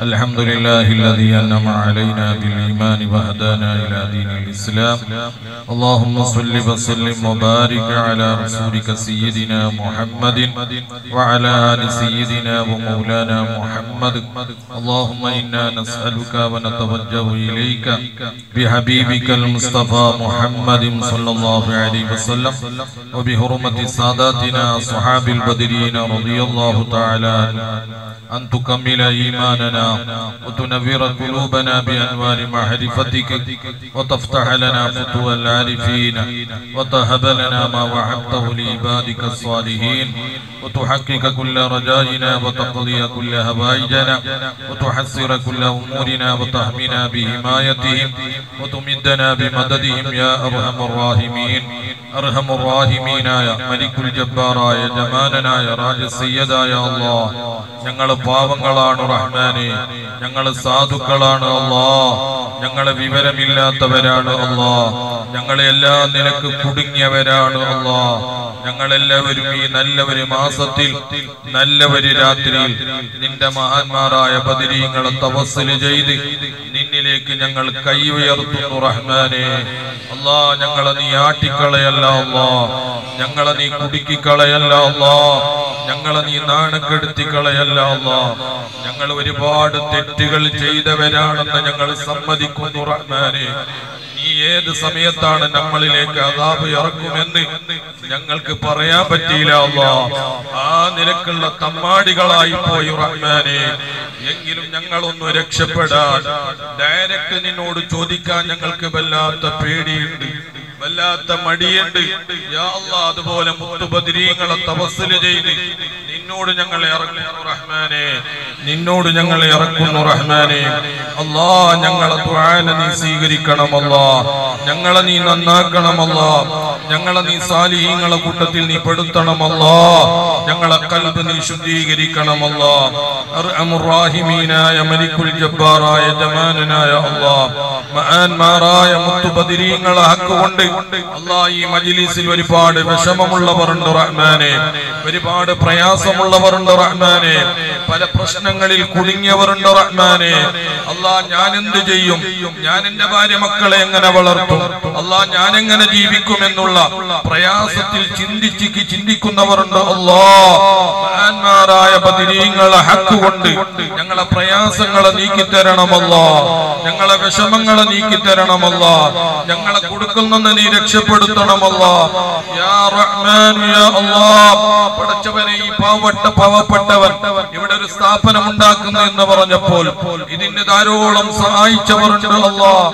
الحمد لله الذي أنعم علينا بالإيمان وهدانا إلى دين الإسلام. اللهم صل وسلم وبارك على رسولك سيدنا محمد وعلى آل سيدنا ومولانا محمد. اللهم إنا نسألك ونتوجه إليك بحبيبك المصطفى محمد صلى الله عليه وسلم وبحرمة ساداتنا أصحاب البدرين رضي الله تعالى أن تكمل إيماننا وتنور قلوبنا بأنوار معرفتك وتفتح لنا فتوى العارفين وتهب لنا ما وعدته لعبادك الصالحين وتحقق كل رجائنا وتقضي كل هوائجنا وتحسر كل أمورنا وتحمينا بحمايتهم وتمدنا بمددهم يا أرحم الراحمين. أرحم الراحمين يا ملك الجبار يا جمالنا يا راج السيد يا الله. ഞങ്ങൾ പാവങ്ങളാണ് റഹ്മാനേ, ഞങ്ങൾ സാധുക്കളാണ് അല്ലാഹ്, ഞങ്ങൾ വിവരമില്ലാത്തവരാണ് അല്ലാഹ്, ഞങ്ങൾ എല്ലാ നിലക്ക് കുടുങ്ങിയവരാണ് അല്ലാഹ്. ഞങ്ങളെല്ലാവരും ഈ നല്ല ഒരു മാസത്തിൽ നല്ല ഒരു രാത്രിയിൽ നിന്റെ മഹാന്മാരായ ബദരീങ്ങളെ തവസ്സുൽ ചെയ്ത് നിന്നിലേക്ക് ഞങ്ങൾ കൈ ഉയർത്തുന്നു റഹ്മാനേ. അല്ലാഹ്, ഞങ്ങളെ നീ ആട്ടിക്കളയല്ല അല്ലാഹ്, ഞങ്ങളെ നീ കുടുക്കിക്കളയല്ല അല്ലാഹ്, ഞങ്ങളെ നീ നാണക്കെടുത്തിക്കളയല്ല അല്ലാഹ്. ഞങ്ങൾ ഒരുപാട് തെറ്റുകൾ ചെയ്തവരാണെന്ന് ഞങ്ങൾ സമ്മതിക്കുന്നു റഹ്മാനേ. നീ ഏത് സമയത്താണ് നമ്മളിലേക്ക് അദാബ് ഇറക്കുമെന്ന് ഞങ്ങൾക്ക് പറയാൻ പറ്റിയില്ല അല്ലാഹ്. ആ നിലക്കുള്ള തമ്മാടികളായി പോയി റഹ്മാനേ. എങ്കിലും ഞങ്ങളൊന്ന് രക്ഷപ്പെടാൻ ഡയറക്റ്റ് നിന്നോട് ചോദിക്കാൻ ഞങ്ങൾക്ക് വല്ലാത്ത പേടിയുണ്ട്, വല്ലാത്ത മടിയുണ്ട് യാ അല്ലാഹ്. അതുപോലെ മുത്തുബദരീങ്ങളെ തവസ്സുൽ ചെയ്ത് നിന്നോട് ഞങ്ങൾ ഇറക്കുന്നു റഹ്മാനേ, നിന്നോട് ഞങ്ങൾ ഇറക്കുന്നു റഹ്മാനേ. അല്ലാഹ്, ഞങ്ങളെ ദുആനെ നീ സ്വീകരിക്കണം അല്ലാഹ്, ഞങ്ങളെ നീ നന്നാക്കണം അല്ലാഹ്, ഞങ്ങളെ നീ സാലിഹീങ്ങളെ കൂട്ടത്തിൽ നീ പെടുത്തണം അല്ലാഹ്, ഞങ്ങളെ ഖൽബ് നീ ശുദ്ധീകരിക്കണം അല്ലാഹ്. അർഹമുർ റഹീമീനായ മലിക്കുൽ ജബ്ബാറായ ജമാനനായ അല്ലാഹ്, മഹാന്മാരായ മുത്തുബദരീങ്ങളെ ഹക്ക് കൊണ്ട് അല്ലാഹ് ഈ മജ്ലിസിൽ ഒരുപാട് വിഷമമുള്ളവരുണ്ട് റഹ്മാനേ, ഒരുപാട് പ്രയാസമുള്ളവരുണ്ട് റഹ്മാനേ, പല പ്രശ്നങ്ങളിൽ കുടുങ്ങിയവരുണ്ട് റഹ്മാനേ. അല്ലാഹ്, ഞാൻ എന്ത് ചെയ്യും, ഞാൻ എന്റെ ഭാര്യ മക്കളെ എങ്ങനെ വളർത്തും, അല്ലാഹ് ഞാൻ എങ്ങനെ ജീവിക്കും എന്നുള്ള പ്രയാസത്തിൽ ചിന്തിക്കുന്നവരുണ്ട് അല്ലാഹ്. മഹാന്മാരായ ബദരീങ്ങളെ ഹക്ക് കൊണ്ട് ഞങ്ങളെ പ്രയാസങ്ങളെ നീക്കിത്തരണം അല്ലാഹ്, ഞങ്ങളെ വിഷമങ്ങളെ നീക്കിത്തരണം അല്ലാഹ്, ഞങ്ങളെ കൊടുക്കുന്ന നീ രക്ഷപ്പെടുത്തണം അല്ലാഹ്. യാ റഹ്മാൻ യാ അല്ലാഹ്. പടച്ചവനെ, ഈ പാവപ്പെട്ടവൻ ഇവിടെ ഒരു സ്ഥാപനം ഉണ്ടാക്കുന്നു എന്ന് പറഞ്ഞപ്പോൾ ഇതിന്റെ ധാരാളം സഹായിച്ചവരുണ്ട് അല്ലാഹ്,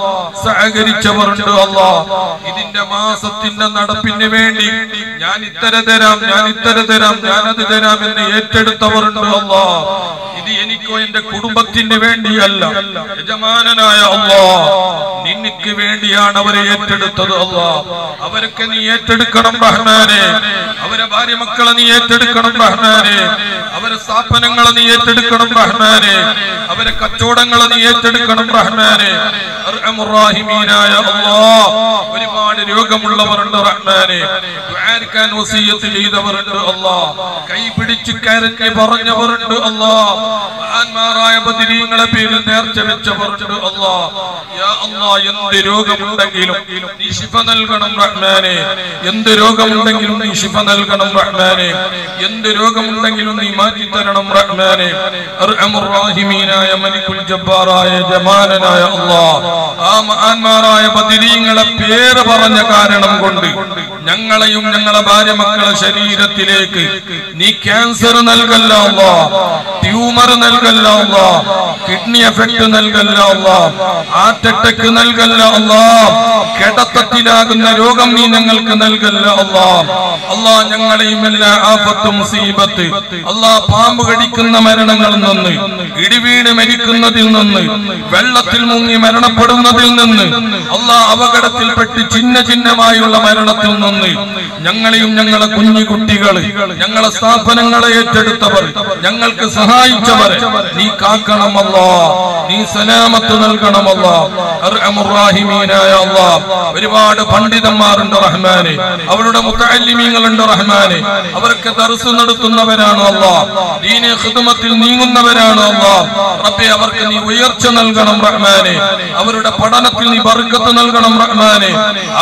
സഹകരിച്ചവരുണ്ട് അല്ലാഹ്. ഇതിന്റെ മാസത്തിന്റെ നടപ്പിന് വേണ്ടി ഞാൻ ഇത്തര തരാം, ഞാൻ ഇത്തര തരാം, ഞാൻ അത് തരാം എന്ന് ഏറ്റെടുത്തവരുണ്ട് അല്ലാഹ്. ഇത് എനിക്കോ എന്റെ കുടുംബത്തിന് വേണ്ടിയല്ല, യജമാനനായ അല്ലാഹ് നിനക്ക് വേണ്ടിയാണ് അവരെ ഏറ്റെടുത്തത് അല്ലാഹ്. അവരൊക്കെ നീ ഏറ്റെടുക്കണം റഹ്മാനേ, അവരെ ഭാര്യ മക്കളെ നീ ഏറ്റെടുക്കണം റഹ്മാനേ, അവരെ സ്ഥാപനങ്ങളെ നീ ഏറ്റെടുക്കണം റഹ്മാനേ, അവരെ കച്ചവടങ്ങളെ നീ ഏറ്റെടുക്കണം റഹ്മാനേ. അർഹമുർ റഹീമീനായ അല്ലാഹ്, ഒരുപാട് രോഗമുള്ളവരുണ്ട് റഹ്മാനേ, ദുആക്കാൻ വസിയത്ത് ചെയ്തവരുണ്ട് അല്ലാഹ്, കൈ പിടിച്ച് കരഞ്ഞ് പറഞ്ഞവരുണ്ട് അല്ലാഹ്, മഹാന്മാരായ ബദരീങ്ങളെ പേരിൽ നേർച്ച വെച്ചവരുണ്ട് അല്ലാഹ്. യാ അല്ലാഹ്, എന്ത് രോഗമുണ്ടെങ്കിലും നീ ശിഫ നൽകണം റഹ്മാനേ, എന്ത് രോഗമുണ്ടെങ്കിലും നീ ശിഫ നൽകണം റഹ്മാനേ, എന്ത് രോഗമുണ്ടെങ്കിലും നീ മാറ്റി തരണം റഹ്മാനേ. അർഹമുർ റഹീമീനായ മലിക്കുൽ ജബ്ബാറായ ജമാനനായ അല്ലാഹ്, ആ മഹാന്മാരായ ബദരീങ്ങളെ പേര് പറഞ്ഞ കാരണം കൊണ്ട് ഞങ്ങളെയും ഞങ്ങളെ ഭാര്യ മക്കളെ ശരീരത്തിലേക്ക് നീ ക്യാൻസർ നൽകല്ല അല്ലാഹ്, ട്യൂമർ നൽകല്ല അല്ലാഹ്, കിഡ്നി എഫക്ട് നൽകല്ല അല്ലാഹ്, ഹാർട്ട് അറ്റാക്ക് നൽകല്ല അല്ലാഹ്, കിടത്തത്തിലാകുന്ന രോഗം നീ ഞങ്ങൾക്ക് നൽകല്ല അല്ലാഹ്. അല്ലാഹ്, ഞങ്ങളെയും എല്ലാ ആഫത്ത് മുസീബത്ത് അല്ലാഹ്, പാമ്പ് കടിക്കുന്ന മരണങ്ങളിൽ നിന്ന്, ഇടിവീണ് മരിക്കുന്നതിൽ നിന്ന്, വെള്ളത്തിൽ മുങ്ങി മരണപ്പെടുന്നതിൽ നിന്ന്, അല്ലാഹ് അപകടത്തിൽപ്പെട്ട് ചിഹ്നമായുള്ള മരണത്തിൽ നിന്ന് ഞങ്ങളെയും ഞങ്ങളെ കുഞ്ഞു കുട്ടികൾ, ഞങ്ങളെ സ്ഥാപനങ്ങളെ ഏറ്റെടുത്തവർ, ഞങ്ങൾക്ക് സഹായിച്ചവർ നീ കാക്കണം അല്ലാഹ്, നീ സലാമത്ത് നൽകണം അല്ലാഹ്. അർഹമുർ റഹീമീനായ അല്ലാഹ്, ഒരുപാട് പണ്ഡിതന്മാരുണ്ട് റഹ്മാനെ, അവരുടെ മുതഅല്ലിമീങ്ങളുണ്ട് റഹ്മാനെ, അവർക്ക് ദർസ് നടത്തുന്നവരാണ് അല്ലാഹ്, ദീനി ഖിദ്മത്തിൽ നീങ്ങുന്നവരാണ് അല്ലാഹ്. റബ്ബേ, അവർക്ക് നീ ഉയർച്ച നൽകണം റഹ്മാനെ, അവരുടെ പഠനത്തിൽ നീ ബർക്കത്ത് നൽകണം റഹ്മാനെ.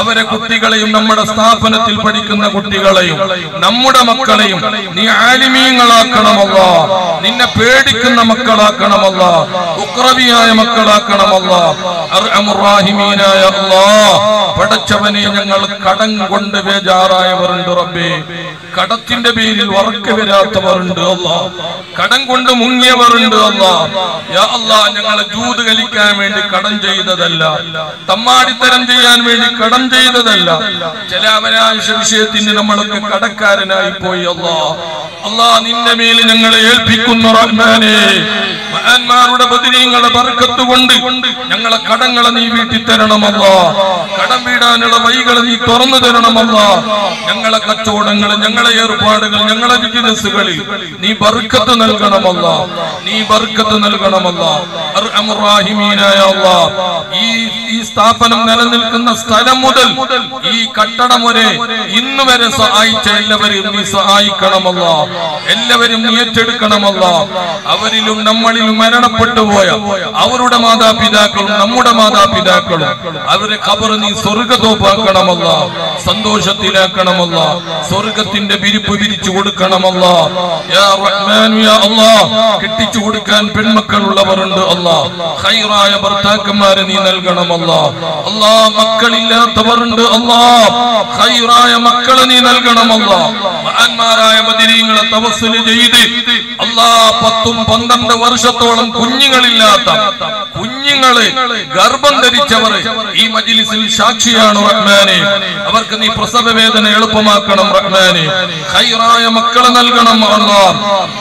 അവരെ കുട്ടികളെയും നമ്മുടെ സ്ഥാപനത്തിൽ പഠിക്കുന്ന കുട്ടികളെയും നമ്മുടെ മക്കളെയും നീ ആലിമീങ്ങളാക്കണം അല്ലാഹ്, നിന്നെ പേടിക്കുന്ന മക്കളാക്കണം അല്ലാഹ്, ഉഖ്റവിയായ മക്കളാക്കണം അല്ലാഹ്. അർഹമുർ റഹീമീനായ അല്ലാഹ്, പടച്ചവനെ, ഞങ്ങൾ കടം കൊണ്ട് ബേജാറായവരുണ്ട് റബ്ബേ, കടത്തിന്റെ പേരിൽ വറക്ക് വരാത്തവരുണ്ട് അല്ലാഹ്, കടം കൊണ്ട് മുങ്ങിയവരുണ്ട് അല്ലാഹ്. യാ അല്ലാഹ്, ഞങ്ങൾ ജൂദ് കളിക്കാൻ വേണ്ടി കടം ചെയ്തതല്ല, തമ്മാടിത്തരം ചെയ്യാൻ വേണ്ടി കടം ചെയ്തതല്ല, ചില അവനാശ വിഷയത്തിന് നമ്മളൊക്കെ കടക്കാരനായി പോയി അല്ലാഹ്. അല്ലാഹ്, നിന്റെ മേൽ ഞങ്ങളെ ഏൽപ്പിക്കുന്നു റഹ്മാനേ. മഹാന്മാരുടെ ബദരീങ്ങളുടെ ബർക്കത്ത് കൊണ്ട് ഞങ്ങളെ കടങ്ങളെ നീ വീട്ടി തരണം അല്ലാഹ്, കടം വീടാനുള്ള വഴികളെ നീ തുറന്നു തരണം അല്ലാഹ്. ഞങ്ങളെ കച്ചവടങ്ങൾ, ഞങ്ങളെ ഏർപ്പാടുകൾ, ഞങ്ങളെ ബിസിനസ്സുകളിൽ നീ ബർക്കത്ത് നൽകണം അല്ലാഹ്, നീ ബർക്കത്ത് നൽകണം അല്ലാഹ്. അർഹമുർ റഹീമീനായ അല്ലാഹ്, ഈ സ്ഥാപനം നിലനിൽക്കുന്ന സ്ഥലം മുതൽ ഈ കട്ടടം വരെ ഇന്ന് വരെ സഹായിച്ച എല്ലാവരും നീ സഹായിക്കണം അല്ലാഹ്, എല്ലാവരും നീ ഏറ്റെടുക്കണം അല്ലാഹ്. അവരിലും നമ്മളിലും മരണപ്പെട്ടു പോയ അവരുടെ മാതാപിതാക്കളും നമ്മുടെ മാതാപിതാക്കളും അവരെ ഖബർ നീ സ്വർഗ്ഗത്തോപ്പാക്കണം അല്ലാഹ്, സന്തോഷത്തിലാക്കണം അല്ലാഹ്, സ്വർഗ്ഗത്തിന്റെ വിരിപ്പ് വിരിച്ചു കൊടുക്കണം അല്ലാഹ്. യാ റഹ്മാൻ യാ അല്ലാഹ്, കെട്ടിച്ചു കൊടുക്കാൻ പെൺമക്കളുള്ളവരുണ്ട് അല്ലാഹ്, ഖൈറായ ഭർത്താക്കന്മാരെ നീ നൽകണം അല്ലാഹ്. അല്ലാഹ്, മക്കളില്ലാത്തവരുണ്ട് അല്ലാഹ്, ഖൈറായ മക്കളെ നീ നൽകണം അല്ലാഹ്. മഹാന്മാരായ ബദരീങ്ങളെ തവസ്സുൽ ചെയ്ത് അല്ലാഹ് 10-12 വർഷത്തോളം കുഞ്ഞുങ്ങളില്ലാത്ത കുഞ്ഞുങ്ങളെ ഗർഭം ധരിച്ചവർ ഈ മജ്ലിസിൽ സാക്ഷിയാണ് റഹ്മാനെ. അവർക്ക് നീ പ്രസവ വേദന എളുപ്പമാക്കണം റഹ്മാനെ, ഖൈറായ മക്കളെ നൽകണം അല്ലാഹ്.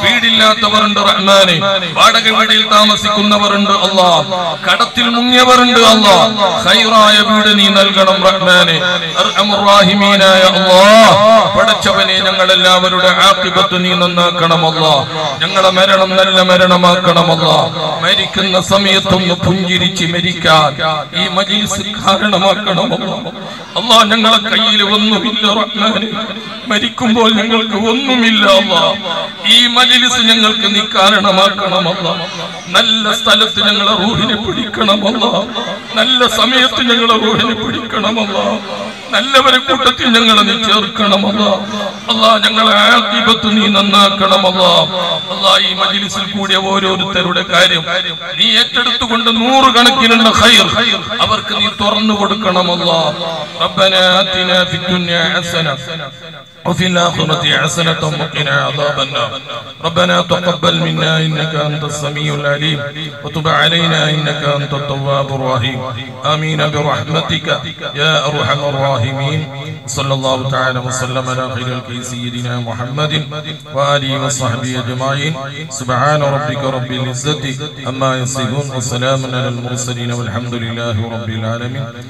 വീടില്ലാത്തവരുണ്ട് റഹ്മാനെ, വാടക വീടിൽ താമസിക്കുന്നവരുണ്ട് അല്ലാഹ്, കടത്തിൽ മുങ്ങിയവരുണ്ട് അല്ലാഹ്, ഖൈറായ വീട് നീ നൽകണം റഹ്മാനെ. അർഹമുർ റഹീമീനായ അല്ലാഹ്, പടച്ചവനെ, ഞങ്ങളെല്ലാവരുടെ ആഖിബത്ത് നീ നന്നാക്കണം അല്ലാഹ്, ഞങ്ങളെ മരണം നല്ല മരണമാക്കണം അല്ലാഹ്. മരിക്കുന്ന സമയത്തൊന്ന് പുഞ്ചിരിച്ച് മരിക്കാൻ ഈ മജ്ലിസ് കാരണമാക്കണം അല്ലാഹ്. അല്ലാഹ്, ഞങ്ങളെ കയ്യിൽ ഒന്നുമില്ല റഹ്മാനെ, മരിക്കുമ്പോൾ ഞങ്ങൾക്ക് ഒന്നുമില്ല അല്ലാഹ്. ഈ മജ്ലിസ് ഞങ്ങൾക്ക് നീ കാരണമാക്കണം അല്ലാഹ്. നല്ല സ്ഥലത്ത് ഞങ്ങളെ റൂഹിനെ പിടിക്കണം അല്ലാഹ്, നല്ല സമയത്ത് ഞങ്ങളെ റൂഹിനെ പിടിക്കണം അല്ലാഹ്, നല്ലവരെ കൂട്ടത്തിൽ ഞങ്ങളെ നീ ചേർക്കണം അല്ലാഹ്. അല്ലാഹ്, ഞങ്ങളെ ആഖിബത്ത് നീ നന്നാക്കണം അല്ലാഹ്. അല്ലാഹ്, ഈ മജ്ലിസിൽ കൂടിയ ഓരോരുത്തരുടെ കാര്യം നീ ഏറ്റെടുത്തുകൊണ്ട് 100 കണക്കിനുള്ള ഖൈർ അവർക്ക് നീ തുറന്നു കൊടുക്കണം അല്ലാഹ്. റബ്ബനാ ആതിനാ ഫിദ്ദുനിയാ ഹസന وفي الآخرة حسنة وقنا عذاب النار. ربنا تقبل منا إنك أنت السميع العليم وتب علينا إنك أنت التواب الرحيم. آمين برحمتك يا أرحم الراحمين. صلى الله تعالى وسلم على خير سيدنا محمد وآله وصحبه أجمعين. سبحان ربك رب العزة عما يصفون وسلام على المرسلين والحمد لله رب العالمين.